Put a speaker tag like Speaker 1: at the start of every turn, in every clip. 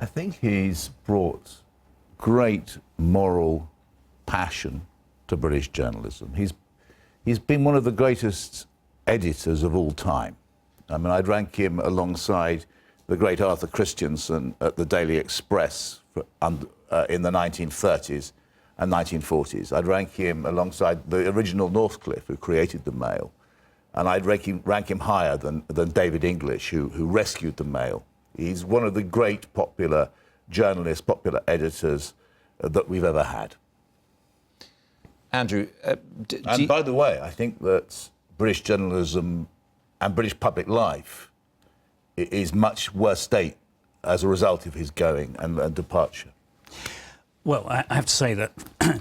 Speaker 1: I think he's brought great moral passion to British journalism. He's been one of the greatest editors of all time. I mean, I'd rank him alongside the great Arthur Christensen at the Daily Express in the 1930s and 1940s. I'd rank him alongside the original Northcliffe, who created the Mail. And I'd rank him higher than David English, who rescued the Mail. He's one of the great popular journalists, popular editors that we've ever had.
Speaker 2: Andrew,
Speaker 1: and by the way, I think that British journalism and British public life is much worse state as a result of his going and departure.
Speaker 3: Well, I have to say that,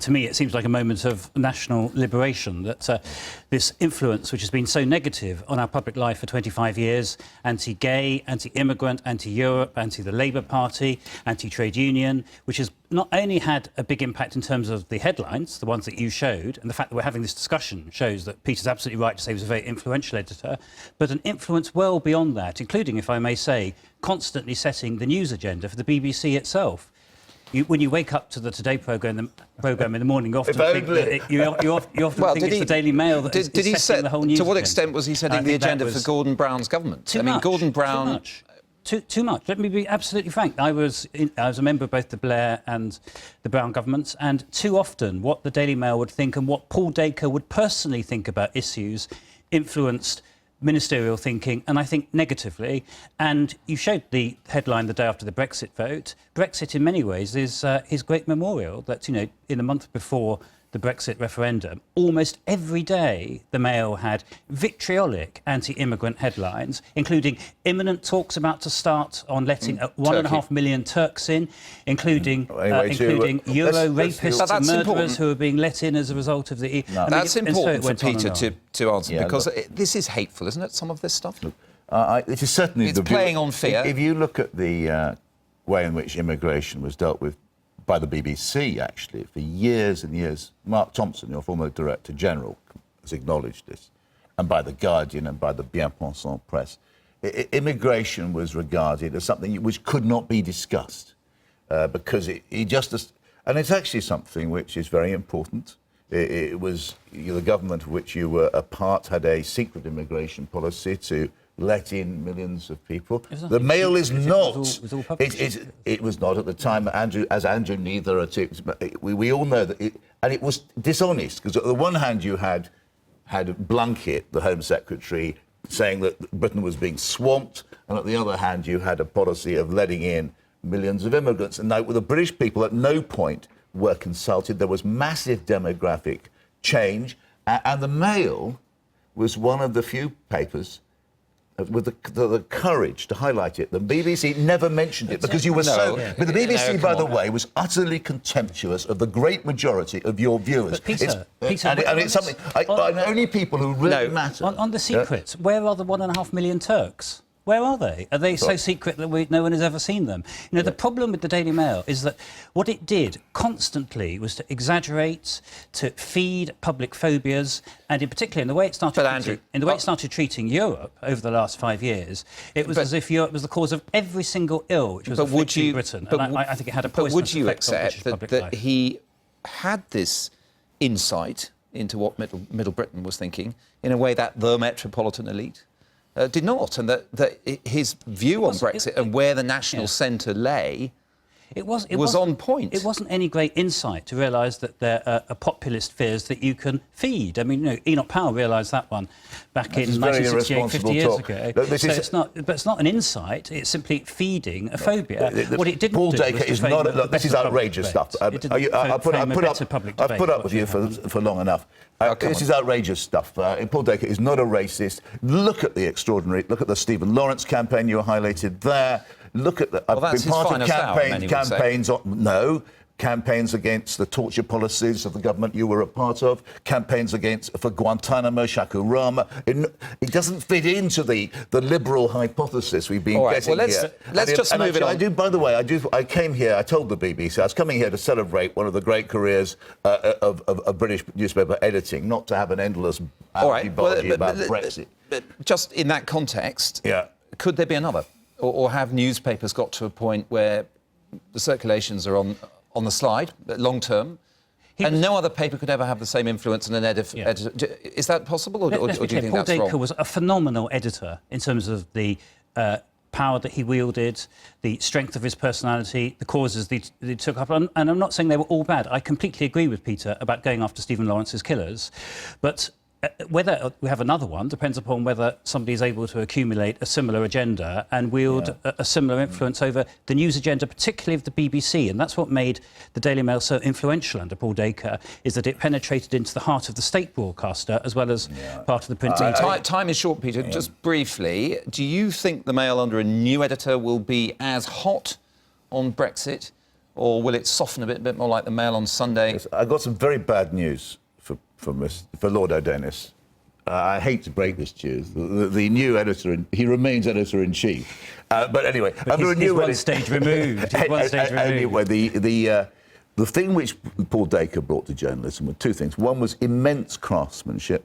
Speaker 3: to me, it seems like a moment of national liberation, that this influence, which has been so negative on our public life for 25 years, anti-gay, anti-immigrant, anti-Europe, anti-the Labour Party, anti-trade union, which has not only had a big impact in terms of the headlines, the ones that you showed, and the fact that we're having this discussion shows that Peter's absolutely right to say he was a very influential editor, but an influence well beyond that, including, if I may say, constantly setting the news agenda for the BBC itself. When you wake up to the Today programme in the morning, you often think that you often think it's the Daily Mail that is setting the whole news
Speaker 2: agenda. To what
Speaker 3: agenda.
Speaker 2: extent was he setting the agenda for Gordon Brown's government? Gordon Brown...
Speaker 3: Too much. Let me be absolutely frank. I was a member of both the Blair and the Brown governments, and too often what the Daily Mail would think and what Paul Dacre would personally think about issues influenced ministerial thinking, and I think negatively. And you showed the headline the day after the Brexit vote. Brexit, in many ways, is his great memorial. That, you know, in the month before the Brexit referendum, almost every day the Mail had vitriolic anti-immigrant headlines, including imminent talks about to start on letting 1.5 million Turks in, including Euro rapists and murderers who are being let in as a result of the...
Speaker 2: No. That's important for Peter to answer, because this is hateful, isn't it, some of this stuff?
Speaker 1: It is certainly...
Speaker 2: It's playing on fear.
Speaker 1: If you look at the way in which immigration was dealt with by the BBC, actually, for years and years. Mark Thompson, your former Director General, has acknowledged this, and by The Guardian and by the bien-pensant press. Immigration was regarded as something which could not be discussed because and it's actually something which is very important. It was the government of which you were a part had a secret immigration policy to let in millions of people. The Mail is not. It was not at the time. Andrew neither. We all know that, and it was dishonest because on the one hand you had Blunkett, the Home Secretary, saying that Britain was being swamped, and at the other hand you had a policy of letting in millions of immigrants. And now, the British people at no point were consulted. There was massive demographic change, and the Mail was one of the few papers with the courage to highlight it. The BBC never mentioned it because you were But the BBC, by the way, was utterly contemptuous of the great majority of your viewers.
Speaker 3: Peter,
Speaker 1: it's something... only people who really matter...
Speaker 3: On the secrets, where are the 1.5 million Turks? Where are they? Are they so secret that no one has ever seen them? You know, the problem with the Daily Mail is that what it did constantly was to exaggerate, to feed public phobias, and in particular, in the way it started treating Europe over the last 5 years, it was as if Europe was the cause of every single ill which was afflicting Britain. And I think it had a poisonous effect on British public life.
Speaker 2: That he had this insight into what Middle Britain was thinking in a way that the metropolitan elite did not, and that his view on Brexit and where the national centre lay was on point.
Speaker 3: It wasn't any great insight to realise that there are populist fears that you can feed. I mean, you know, Enoch Powell realised that one back in 1968, 50 years ago. It's not an insight, it's simply feeding a phobia. What it didn't
Speaker 1: Paul
Speaker 3: do
Speaker 1: Dacre is not... Look, this is outrageous stuff. I've put up with you for long enough. This is outrageous stuff. Paul Dacre is not a racist. Look at the Stephen Lawrence campaign you highlighted there. Look at I've been part of campaigns against the torture policies of the government you were a part of, campaigns for Guantanamo, Shakurama. It doesn't fit into the liberal hypothesis we've been getting here.
Speaker 2: Let's just move it on.
Speaker 1: By the way, I came here, I told the BBC, I was coming here to celebrate one of the great careers of British newspaper editing, not to have an endless argy-bargy about Brexit.
Speaker 2: But just in that context, could there be another? Or have newspapers got to a point where the circulations are on the slide, long term. And no other paper could ever have the same influence on an editor. Is that possible, or do you think
Speaker 3: Paul
Speaker 2: that's
Speaker 3: Dacre
Speaker 2: wrong?
Speaker 3: was a phenomenal editor in terms of the power that he wielded, the strength of his personality, the causes that he took up. And I'm not saying they were all bad. I completely agree with Peter about going after Stephen Lawrence's killers. But whether we have another one depends upon whether somebody is able to accumulate a similar agenda and wield a similar influence over the news agenda, particularly of the BBC. And that's what made the Daily Mail so influential under Paul Dacre, is that it penetrated into the heart of the state broadcaster as well as part of the print media.
Speaker 2: Time is short, Peter. Just briefly, do you think the Mail under a new editor will be as hot on Brexit, or will it soften a bit more like the Mail on Sunday?
Speaker 1: Yes, I got some very bad news for Lord Adonis. I hate to break this to you. The new editor, he remains editor-in-chief. But anyway, under a new
Speaker 3: one stage removed. He's one stage removed.
Speaker 1: Anyway, the thing which Paul Dacre brought to journalism were two things. One was immense craftsmanship.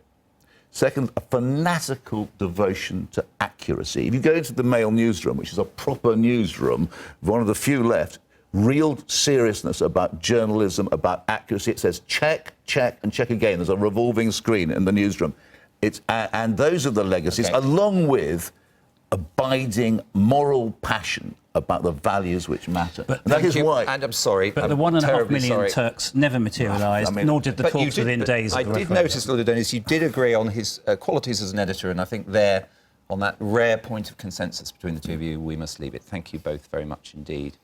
Speaker 1: Second, a fanatical devotion to accuracy. If you go into the Mail newsroom, which is a proper newsroom, one of the few left, real seriousness about journalism, about accuracy. It says check, check, and check again. There's a revolving screen in the newsroom. And those are the legacies, along with abiding moral passion about the values which matter.
Speaker 2: But
Speaker 1: that is why.
Speaker 2: And I'm sorry.
Speaker 3: But the 1.5 million Turks never materialised, nor did the talks within days of the referendum.
Speaker 2: I did notice, Lord Adonis, you did agree on his qualities as an editor, and I think there, on that rare point of consensus between the two of you, we must leave it. Thank you both very much indeed.